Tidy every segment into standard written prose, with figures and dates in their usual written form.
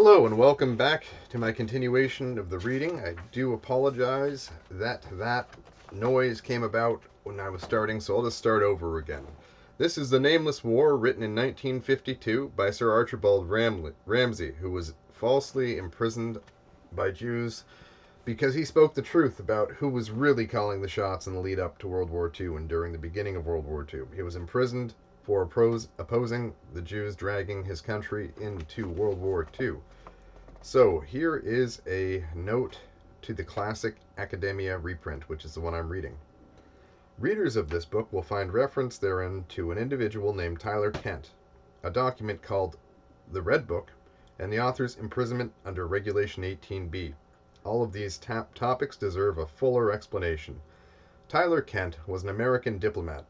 Hello and welcome back to my continuation of the reading. I do apologize that noise came about when I was starting, so I'll just start over again. This is The Nameless War, written in 1952 by Sir Archibald Ramsay, who was falsely imprisoned by Jews because he spoke the truth about who was really calling the shots in the lead up to World War II and during the beginning of World War II. He was imprisoned for opposing the Jews dragging his country into World War II. So here is a note to the classic Academia reprint, which is the one I'm reading. Readers of this book will find reference therein to an individual named Tyler Kent, a document called the Red Book, and the author's imprisonment under Regulation 18B. All of these topics deserve a fuller explanation. Tyler Kent was an American diplomat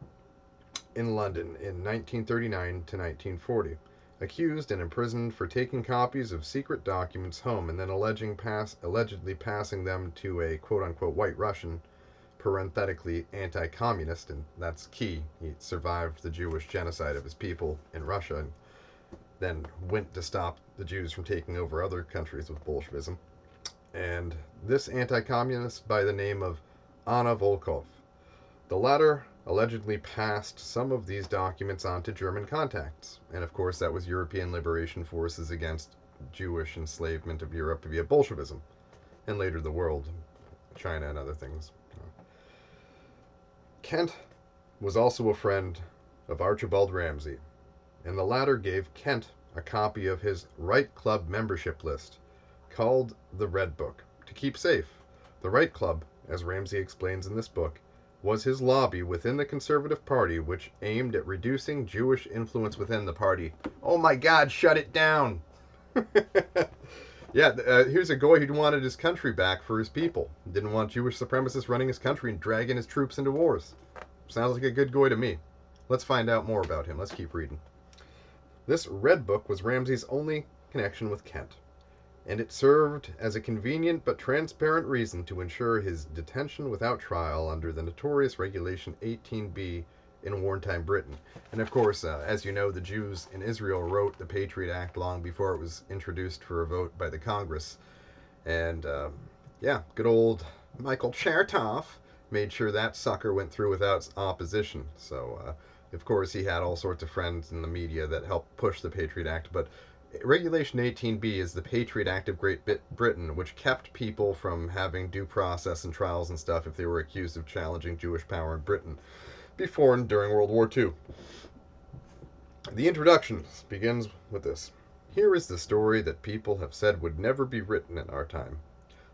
in London in 1939 to 1940. Accused and imprisoned for taking copies of secret documents home and then allegedly passing them to a quote-unquote white Russian, parenthetically anti-communist, and that's key. He survived the Jewish genocide of his people in Russia and then went to stop the Jews from taking over other countries with Bolshevism. And this anti-communist by the name of Anna Volkov. The latter allegedly passed some of these documents on to German contacts. And of course, that was European liberation forces against Jewish enslavement of Europe via Bolshevism, and later the world, China and other things. Kent was also a friend of Archibald Ramsay, and the latter gave Kent a copy of his Right Club membership list, called the Red Book, to keep safe. The Right Club, as Ramsay explains in this book, was his lobby within the Conservative Party, which aimed at reducing Jewish influence within the party. Oh my God, shut it down! Yeah, here's a guy who wanted his country back for his people. Didn't want Jewish supremacists running his country and dragging his troops into wars. Sounds like a good guy to me. Let's find out more about him. Let's keep reading. This Red Book was Ramsay's only connection with Kent, and it served as a convenient but transparent reason to ensure his detention without trial under the notorious Regulation 18B in wartime Britain. And of course, as you know, the Jews in Israel wrote the Patriot Act long before it was introduced for a vote by the Congress. And yeah, good old Michael Chertoff made sure that sucker went through without opposition. So, of course, he had all sorts of friends in the media that helped push the Patriot Act, but Regulation 18B is the Patriot Act of Great Britain, which kept people from having due process and trials and stuff if they were accused of challenging Jewish power in Britain before and during World War II. The introduction begins with this. Here is the story that people have said would never be written in our time.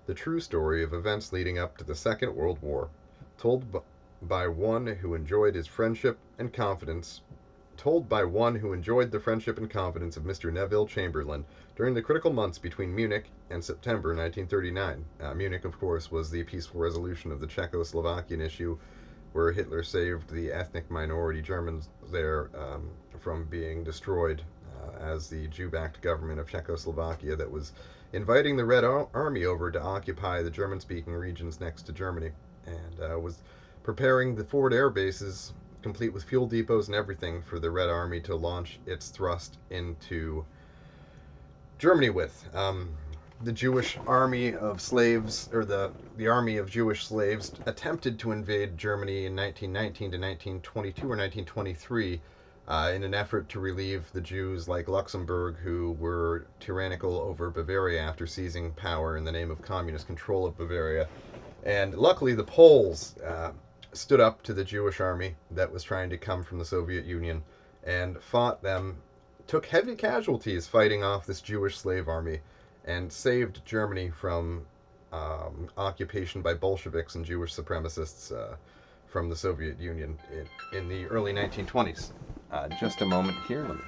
The true story of events leading up to the Second World War, told by one who enjoyed his friendship and confidence told by one who enjoyed the friendship and confidence of Mr. Neville Chamberlain during the critical months between Munich and September 1939. Munich, of course, was the peaceful resolution of the Czechoslovakian issue, where Hitler saved the ethnic minority Germans there from being destroyed as the Jew-backed government of Czechoslovakia that was inviting the Red Army over to occupy the German-speaking regions next to Germany, and was preparing the forward air bases complete with fuel depots and everything for the Red Army to launch its thrust into Germany with. The Jewish army of slaves, or the army of Jewish slaves, attempted to invade Germany in 1919 to 1922 or 1923 in an effort to relieve the Jews like Luxembourg, who were tyrannical over Bavaria after seizing power in the name of communist control of Bavaria. And luckily the Poles stood up to the Jewish army that was trying to come from the Soviet Union and fought them, took heavy casualties fighting off this Jewish slave army, and saved Germany from occupation by Bolsheviks and Jewish supremacists from the Soviet Union in the early 1920s. Just a moment here. Let me.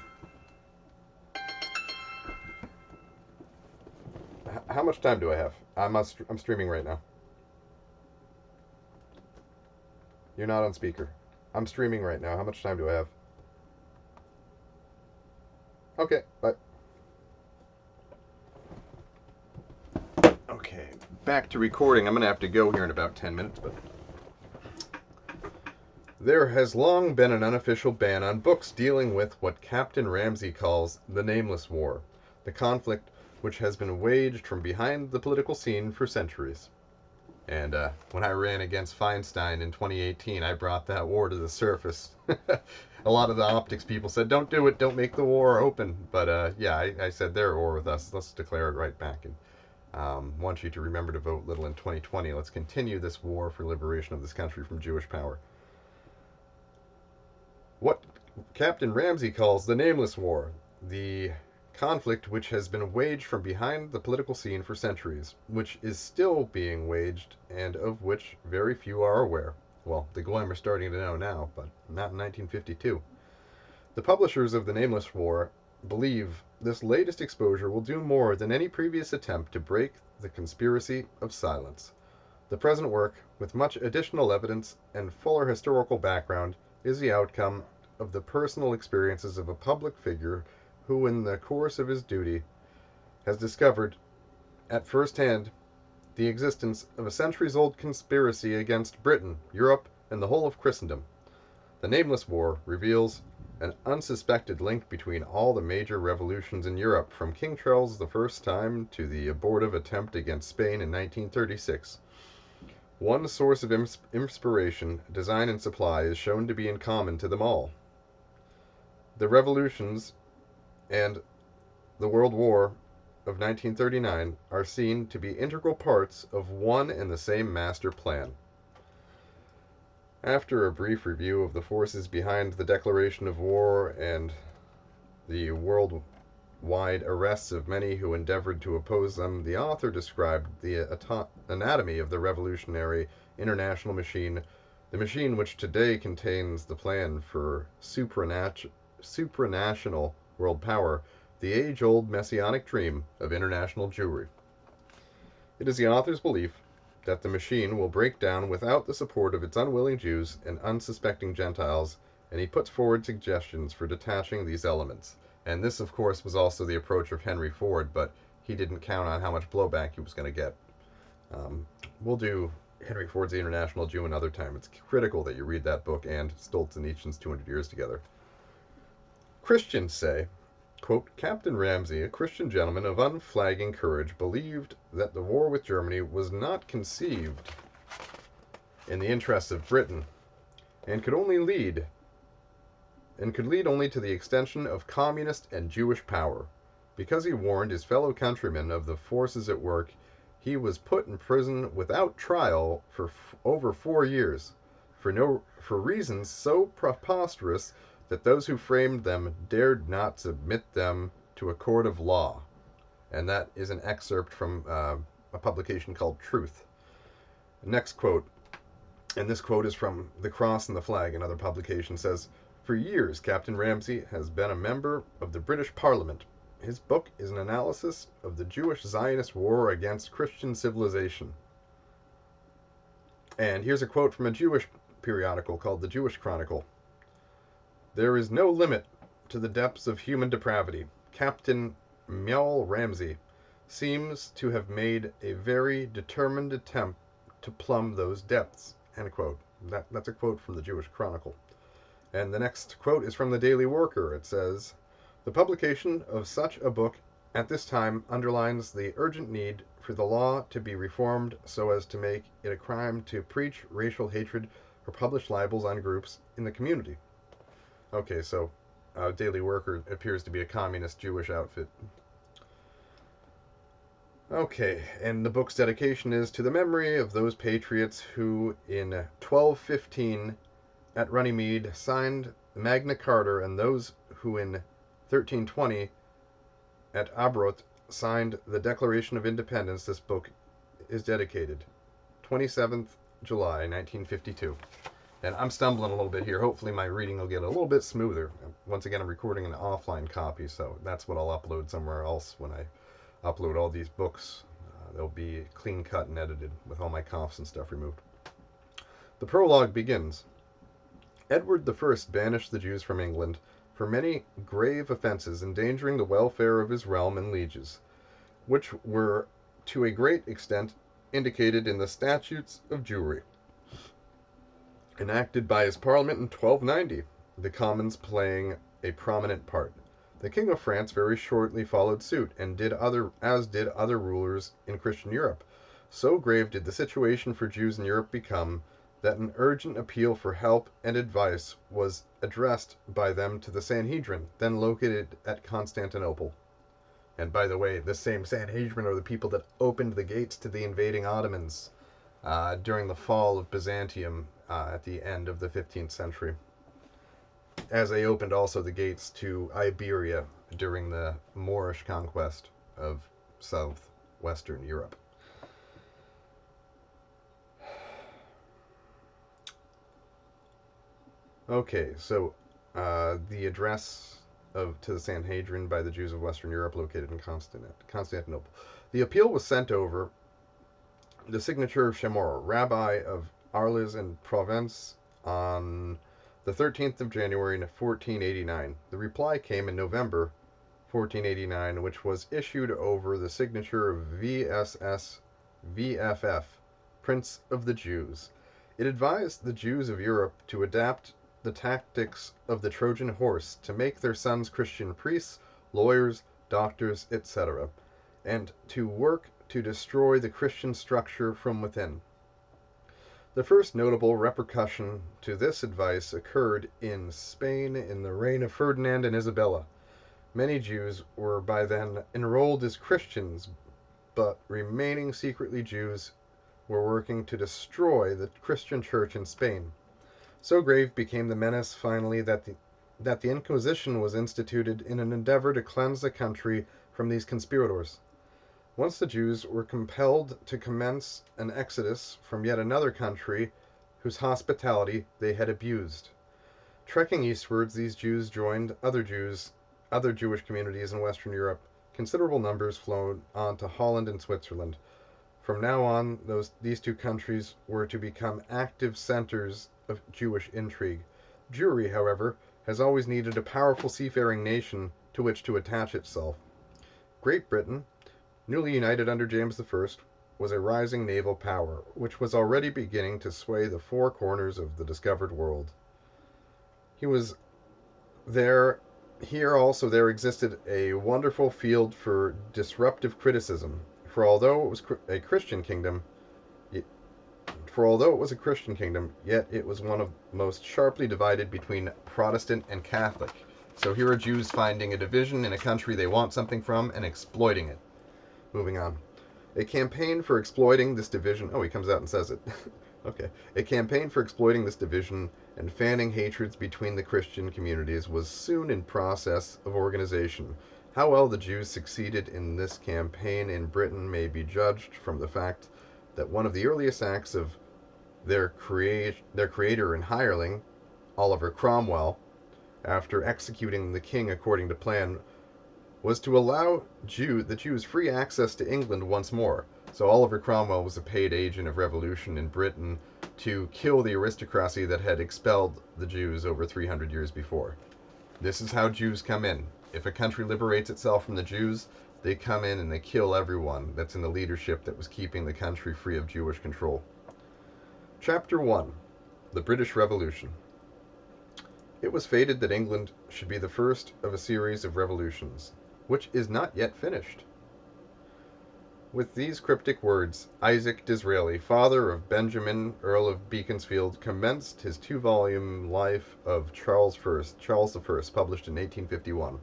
How much time do I have? I'm streaming right now. You're not on speaker. I'm streaming right now. How much time do I have? Okay, bye. Okay, back to recording. I'm going to have to go here in about 10 minutes, but there has long been an unofficial ban on books dealing with what Captain Ramsay calls the Nameless War, the conflict which has been waged from behind the political scene for centuries. And when I ran against Feinstein in 2018, I brought that war to the surface. A lot of the optics people said, don't do it, don't make the war open. But yeah, I said, they're at war with us. Let's declare it right back. And want you to remember to vote little in 2020. Let's continue this war for liberation of this country from Jewish power. What Captain Ramsey calls the Nameless War, the conflict which has been waged from behind the political scene for centuries, which is still being waged, and of which very few are aware. Well, the Goyim are starting to know now, but not in 1952. The publishers of the Nameless War believe this latest exposure will do more than any previous attempt to break the conspiracy of silence. The present work, with much additional evidence and fuller historical background, is the outcome of the personal experiences of a public figure who, in the course of his duty, has discovered at first hand the existence of a centuries-old conspiracy against Britain, Europe, and the whole of Christendom. The Nameless War reveals an unsuspected link between all the major revolutions in Europe, from King Charles I's time to the abortive attempt against Spain in 1936. One source of inspiration, design, and supply is shown to be in common to them all. The revolutions and the World War of 1939 are seen to be integral parts of one and the same master plan. After a brief review of the forces behind the declaration of war and the worldwide arrests of many who endeavored to oppose them, the author described the anatomy of the revolutionary international machine, the machine which today contains the plan for supranational world power, the age-old messianic dream of international Jewry. It is the author's belief that the machine will break down without the support of its unwilling Jews and unsuspecting Gentiles, and he puts forward suggestions for detaching these elements. And this, of course, was also the approach of Henry Ford, but he didn't count on how much blowback he was going to get. We'll do Henry Ford's The International Jew another time. It's critical that you read that book and Solzhenitsyn's 200 Years Together. Christians say, quote, Captain Ramsey, a Christian gentleman of unflagging courage, believed that the war with Germany was not conceived in the interests of Britain, and could lead only to the extension of communist and Jewish power. Because he warned his fellow countrymen of the forces at work, he was put in prison without trial for over 4 years, for reasons so preposterous that those who framed them dared not submit them to a court of law. And that is an excerpt from a publication called Truth. Next quote, and this quote is from The Cross and the Flag, another publication, says, for years, Captain Ramsey has been a member of the British Parliament. His book is an analysis of the Jewish Zionist war against Christian civilization. And here's a quote from a Jewish periodical called The Jewish Chronicle. There is no limit to the depths of human depravity. Captain Mel Ramsey seems to have made a very determined attempt to plumb those depths. End quote. That's a quote from the Jewish Chronicle. And the next quote is from the Daily Worker. It says, the publication of such a book at this time underlines the urgent need for the law to be reformed so as to make it a crime to preach racial hatred or publish libels on groups in the community. Okay, so Daily Worker appears to be a communist Jewish outfit. Okay, and the book's dedication is to the memory of those patriots who in 1215 at Runnymede signed Magna Carta, and those who in 1320 at Abrot signed the Declaration of Independence. This book is dedicated 27th July 1952. And I'm stumbling a little bit here. Hopefully my reading will get a little bit smoother. Once again, I'm recording an offline copy, so that's what I'll upload somewhere else when I upload all these books. They'll be clean cut and edited with all my coughs and stuff removed. The prologue begins. Edward I banished the Jews from England for many grave offenses endangering the welfare of his realm and lieges, which were to a great extent indicated in the Statutes of Jewry, enacted by his Parliament in 1290, the Commons playing a prominent part. The King of France very shortly followed suit, and did other rulers in Christian Europe. So grave did the situation for Jews in Europe become that an urgent appeal for help and advice was addressed by them to the Sanhedrin, then located at Constantinople. And by the way, this same Sanhedrin are the people that opened the gates to the invading Ottomans during the fall of Byzantium at the end of the 15th century, as they opened also the gates to Iberia during the Moorish conquest of southwestern Europe. Okay, so the address to the Sanhedrin by the Jews of Western Europe located in Constantinople. The appeal was sent over the signature of Chamorro, rabbi of Arles and Provence, on the 13th of January 1489. The reply came in November 1489, which was issued over the signature of VSS VFF, Prince of the Jews. It advised the Jews of Europe to adapt the tactics of the Trojan horse, to make their sons Christian priests, lawyers, doctors, etc., and to work to destroy the Christian structure from within. The first notable repercussion to this advice occurred in Spain in the reign of Ferdinand and Isabella. Many Jews were by then enrolled as Christians, but remaining secretly Jews were working to destroy the Christian church in Spain. So grave became the menace finally that the Inquisition was instituted in an endeavor to cleanse the country from these conspirators. Once the Jews were compelled to commence an exodus from yet another country whose hospitality they had abused. Trekking eastwards, these Jews joined other Jewish communities in Western Europe. Considerable numbers flowed on to Holland and Switzerland. From now on, these two countries were to become active centers of Jewish intrigue. Jewry, however, has always needed a powerful seafaring nation to which to attach itself. Great Britain, newly united under James I, was a rising naval power, which was already beginning to sway the four corners of the discovered world. Here also there existed a wonderful field for disruptive criticism, for although it was a Christian kingdom, yet it was one of most sharply divided between Protestant and Catholic. So here are Jews finding a division in a country they want something from and exploiting it. Moving on. A campaign for exploiting this division. Oh, he comes out and says it. Okay. A campaign for exploiting this division and fanning hatreds between the Christian communities was soon in process of organization. How well the Jews succeeded in this campaign in Britain may be judged from the fact that one of the earliest acts of their creator and hireling, Oliver Cromwell, after executing the king according to plan, was to allow the Jews free access to England once more. So Oliver Cromwell was a paid agent of revolution in Britain to kill the aristocracy that had expelled the Jews over 300 years before. This is how Jews come in. If a country liberates itself from the Jews, they come in and they kill everyone that's in the leadership that was keeping the country free of Jewish control. Chapter 1. The British Revolution. It was fated that England should be the first of a series of revolutions, which is not yet finished. With these cryptic words, Isaac Disraeli, father of Benjamin, Earl of Beaconsfield, commenced his 2-volume life of Charles I, published in 1851.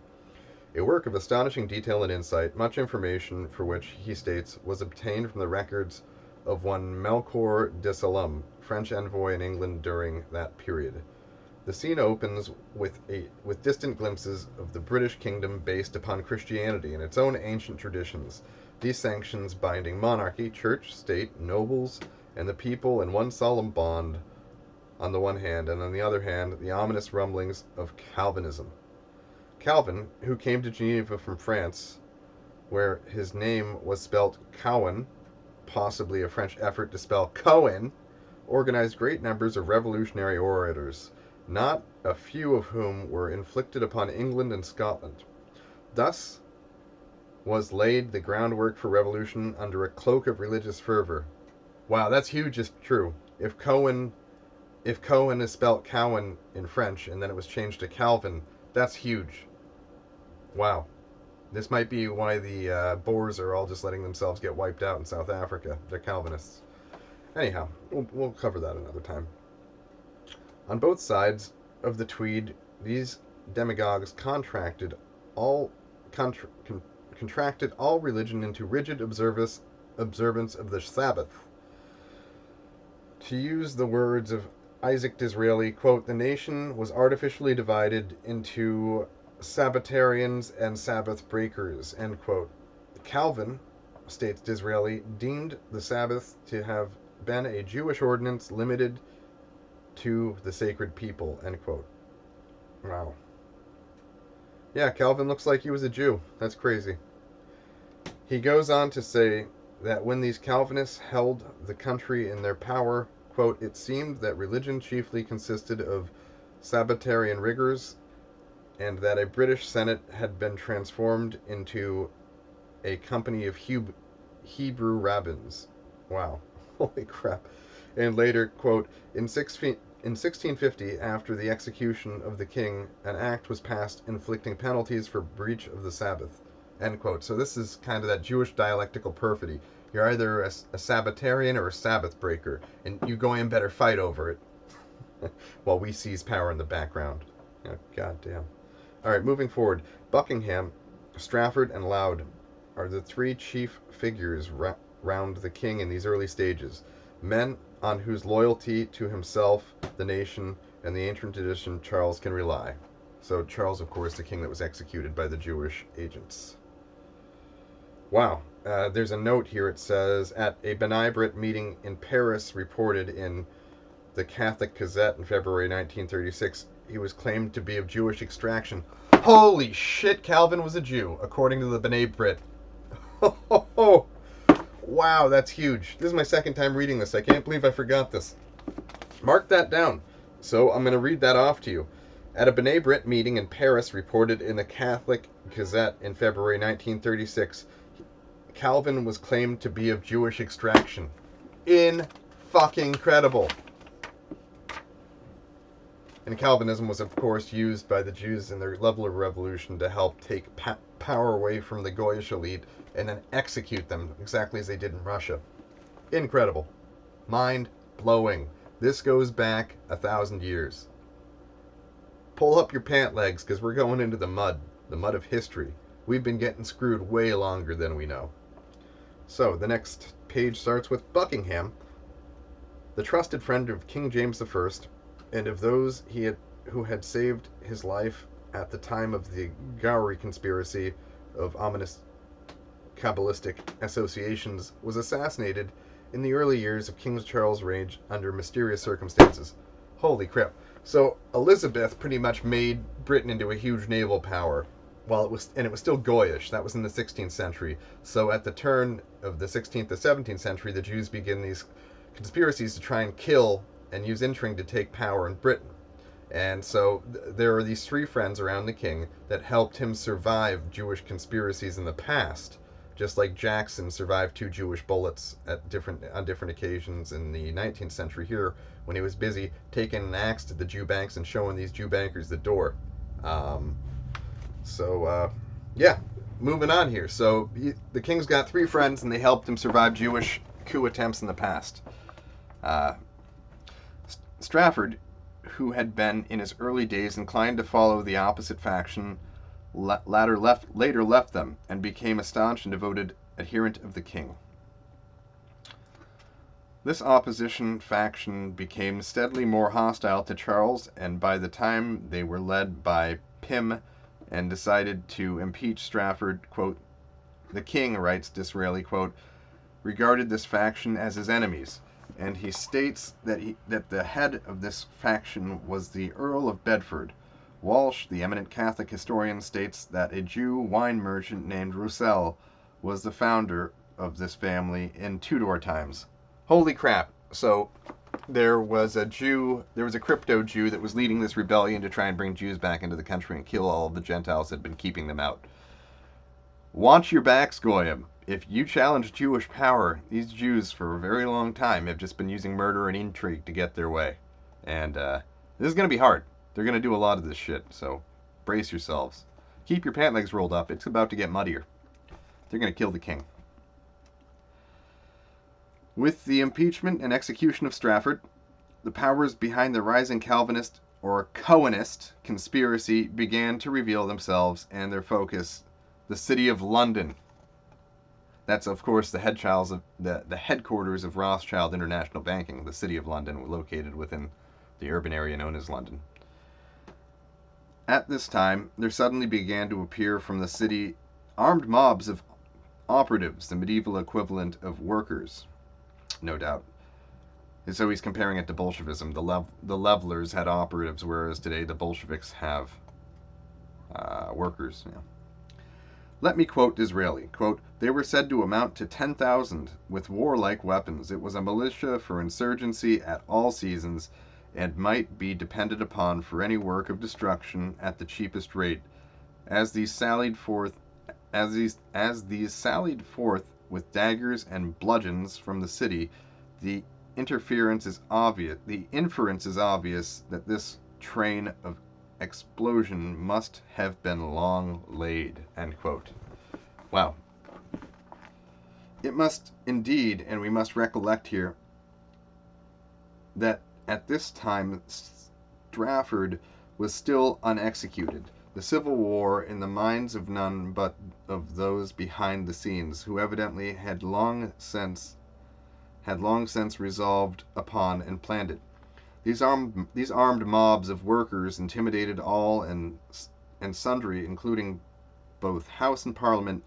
A work of astonishing detail and insight, much information for which, he states, was obtained from the records of one Melchior de Salem, French envoy in England during that period. The scene opens with distant glimpses of the British kingdom based upon Christianity and its own ancient traditions. These sanctions binding monarchy, church, state, nobles, and the people in one solemn bond on the one hand, and on the other hand, the ominous rumblings of Calvinism. Calvin, who came to Geneva from France, where his name was spelt Cowan, possibly a French effort to spell Cohen, organized great numbers of revolutionary orators, not a few of whom were inflicted upon England and Scotland. Thus was laid the groundwork for revolution under a cloak of religious fervor. Wow, that's huge if true. If Cohen is spelt Cowan in French and then it was changed to Calvin, that's huge. Wow. This might be why the Boers are all just letting themselves get wiped out in South Africa. They're Calvinists. Anyhow, we'll cover that another time. On both sides of the Tweed, these demagogues all contra- con- contracted all religion into rigid observance of the Sabbath. To use the words of Isaac Disraeli, quote, the nation was artificially divided into Sabbatarians and Sabbath breakers, end quote. Calvin, states Disraeli, deemed the Sabbath to have been a Jewish ordinance limited to the sacred people, end quote. Wow. Yeah, Calvin looks like he was a Jew. That's crazy. He goes on to say that when these Calvinists held the country in their power, quote, it seemed that religion chiefly consisted of Sabbatarian rigors, and that a British Senate had been transformed into a company of Hebrew rabbins. Wow. Holy crap. And later, quote, in 1650, after the execution of the king, an act was passed inflicting penalties for breach of the Sabbath, end quote. So this is kind of that Jewish dialectical perfidy. You're either a Sabbatarian or a Sabbath breaker, and you go in better fight over it while we seize power in the background. Oh, goddamn. All right, moving forward. Buckingham, Strafford, and Laud are the three chief figures round the king in these early stages. Men on whose loyalty to himself, the nation, and the ancient tradition Charles can rely. So Charles, of course, the king that was executed by the Jewish agents. Wow. There's a note here. It says, at a B'nai B'rith meeting in Paris reported in the Catholic Gazette in February 1936, he was claimed to be of Jewish extraction. Holy shit, Calvin was a Jew, according to the B'nai B'rith. Oh, wow, that's huge. This is my second time reading this. I can't believe I forgot this. Mark that down. So I'm going to read that off to you. At a B'nai B'rith meeting in Paris reported in the Catholic Gazette in February 1936, Calvin was claimed to be of Jewish extraction. In-fucking-credible. And Calvinism was, of course, used by the Jews in their level of revolution to help take power away from the Goyish elite and then execute them, exactly as they did in Russia. Incredible. Mind-blowing. This goes back 1,000 years. Pull up your pant legs, because we're going into the mud of history. We've been getting screwed way longer than we know. So, the next page starts with Buckingham, the trusted friend of King James I, and of those who had saved his life at the time of the Gowrie conspiracy of ominous Kabbalistic associations, was assassinated in the early years of King Charles' reign under mysterious circumstances. Holy crap. So Elizabeth pretty much made Britain into a huge naval power, it was still Goyish. That was in the 16th century. So at the turn of the 16th to 17th century, the Jews begin these conspiracies to try and kill and use intrigue to take power in Britain. And so there are these three friends around the king that helped him survive Jewish conspiracies in the past, just like Jackson survived 2 Jewish bullets on different occasions in the 19th century here when he was busy taking an axe to the Jew banks and showing these Jew bankers the door. Yeah, moving on here. So the king's got 3 friends and they helped him survive Jewish coup attempts in the past. Strafford, who had been in his early days inclined to follow the opposite faction, later left them and became a staunch and devoted adherent of the king. This opposition faction became steadily more hostile to Charles, and by the time they were led by Pym and decided to impeach Strafford, quote, the king, writes Disraeli, quote, regarded this faction as his enemies, and he states that the head of this faction was the Earl of Bedford. Walsh, the eminent Catholic historian, states that a Jew wine merchant named Roussel was the founder of this family in Tudor times. Holy crap. So there was a crypto Jew that was leading this rebellion to try and bring Jews back into the country and kill all of the Gentiles that had been keeping them out. Watch your backs, Goyim. If you challenge Jewish power, these Jews for a very long time have just been using murder and intrigue to get their way. And this is going to be hard. They're going to do a lot of this shit, so brace yourselves. Keep your pant legs rolled up. It's about to get muddier. They're going to kill the king. With the impeachment and execution of Strafford, the powers behind the rising Calvinist or Cohenist conspiracy began to reveal themselves and their focus, the city of London. That's, of course, the headquarters of Rothschild International Banking, the city of London, located within the urban area known as London. At this time, there suddenly began to appear from the city armed mobs of operatives, the medieval equivalent of workers, no doubt. And so he's comparing it to Bolshevism. The levelers had operatives, whereas today the Bolsheviks have workers. Yeah. Let me quote Disraeli. Quote, "They were said to amount to 10,000 with warlike weapons. It was a militia for insurgency at all seasons, and might be depended upon for any work of destruction at the cheapest rate. As these sallied forth with daggers and bludgeons from the city, the inference is obvious that this train of explosion must have been long laid." End quote. Wow. It must indeed, and we must recollect here, that at this time Strafford was still unexecuted. The Civil War, in the minds of none but of those behind the scenes, who evidently had long since resolved upon and planned it. These armed mobs of workers intimidated all and sundry, including both House and Parliament,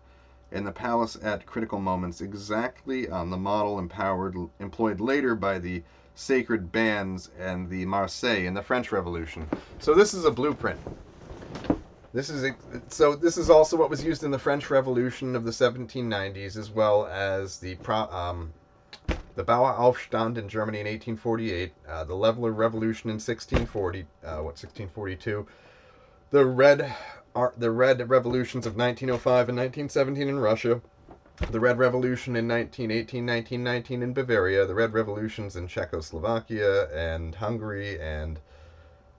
and the palace at critical moments, exactly on the model employed later by the sacred bands and the Marseille in the French Revolution. So this is a blueprint. This is also what was used in the French Revolution of the 1790s, as well as the Baueraufstand in Germany in 1848, the Leveler Revolution in 1642, the Red Revolutions of 1905 and 1917 in Russia, the Red Revolution in 1918, 1919 in Bavaria, the Red Revolutions in Czechoslovakia and Hungary, and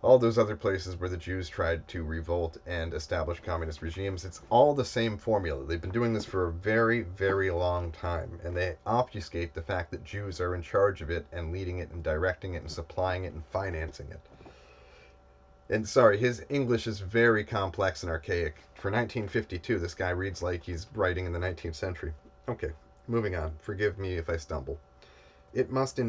all those other places where the Jews tried to revolt and establish communist regimes. It's all the same formula. They've been doing this for a very, very long time, and they obfuscate the fact that Jews are in charge of it and leading it and directing it and supplying it and financing it. And sorry, his English is very complex and archaic. For 1952, this guy reads like he's writing in the 19th century. Okay, moving on. Forgive me if I stumble. It must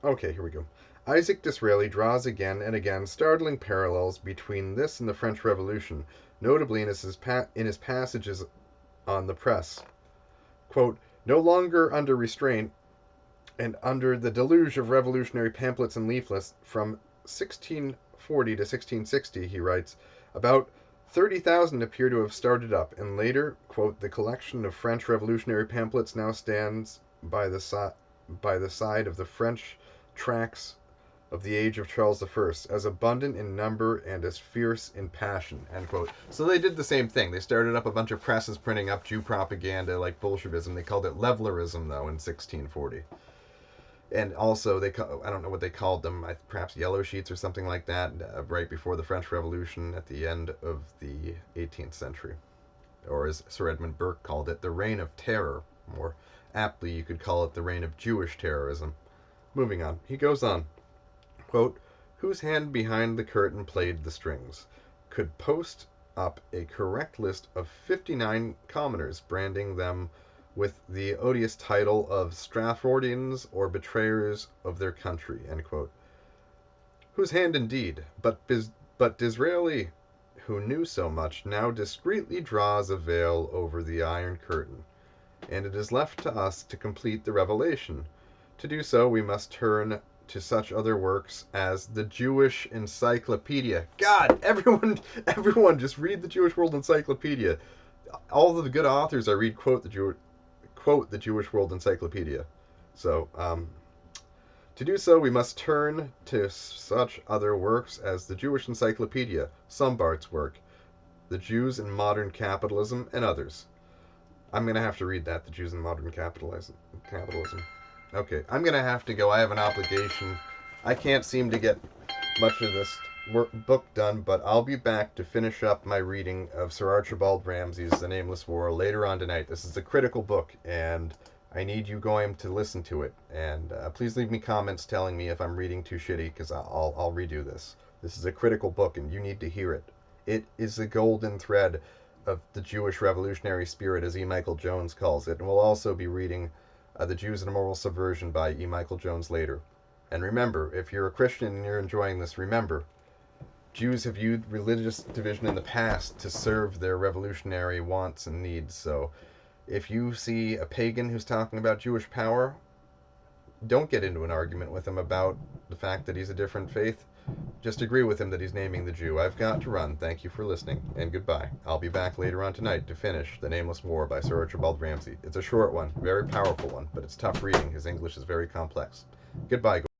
Okay, here we go. Isaac Disraeli draws again and again startling parallels between this and the French Revolution, notably in his passages on the press. Quote, "No longer under restraint, and under the deluge of revolutionary pamphlets and leaflets, from 1640 to 1660, he writes, about 30,000 appear to have started up, and later, quote, the collection of French revolutionary pamphlets now stands by the side of the French tracts of the age of Charles I, as abundant in number and as fierce in passion," end quote. So they did the same thing. They started up a bunch of presses printing up Jew propaganda like Bolshevism. They called it Levelerism, though, in 1640. And also, I don't know what they called them, perhaps yellow sheets or something like that, right before the French Revolution at the end of the 18th century. Or as Sir Edmund Burke called it, the Reign of Terror. More aptly, you could call it the Reign of Jewish Terrorism. Moving on. He goes on. Quote, "Whose hand behind the curtain played the strings, could post up a correct list of 59 commoners, branding them with the odious title of Straffordians or betrayers of their country," end quote. Whose hand indeed? But Disraeli, who knew so much, now discreetly draws a veil over the Iron Curtain, and it is left to us to complete the revelation. To do so, we must turn to such other works as the Jewish Encyclopedia. God, everyone just read the Jewish World Encyclopedia. All of the good authors I read quote the Jewish World Encyclopedia. So, to do so, we must turn to such other works as the Jewish Encyclopedia, Sombart's work, The Jews in Modern Capitalism, and others. I'm going to have to read that, The Jews in Modern Capitalism. Okay, I'm going to have to go. I have an obligation. I can't seem to get much of this book done, but I'll be back to finish up my reading of Sir Archibald Ramsay's The Nameless War later on tonight. This is a critical book, and I need you going to listen to it. And please leave me comments telling me if I'm reading too shitty, because I'll redo this. This is a critical book, and you need to hear it. It is the golden thread of the Jewish revolutionary spirit, as E. Michael Jones calls it. And we'll also be reading The Jews and Moral Subversion by E. Michael Jones later. And remember, if you're a Christian and you're enjoying this, remember, Jews have used religious division in the past to serve their revolutionary wants and needs. So if you see a pagan who's talking about Jewish power, don't get into an argument with him about the fact that he's a different faith. Just agree with him that he's naming the Jew. I've got to run. Thank you for listening, and goodbye. I'll be back later on tonight to finish The Nameless War by Sir Archibald Ramsay. It's a short one, very powerful one, but it's tough reading. His English is very complex. Goodbye.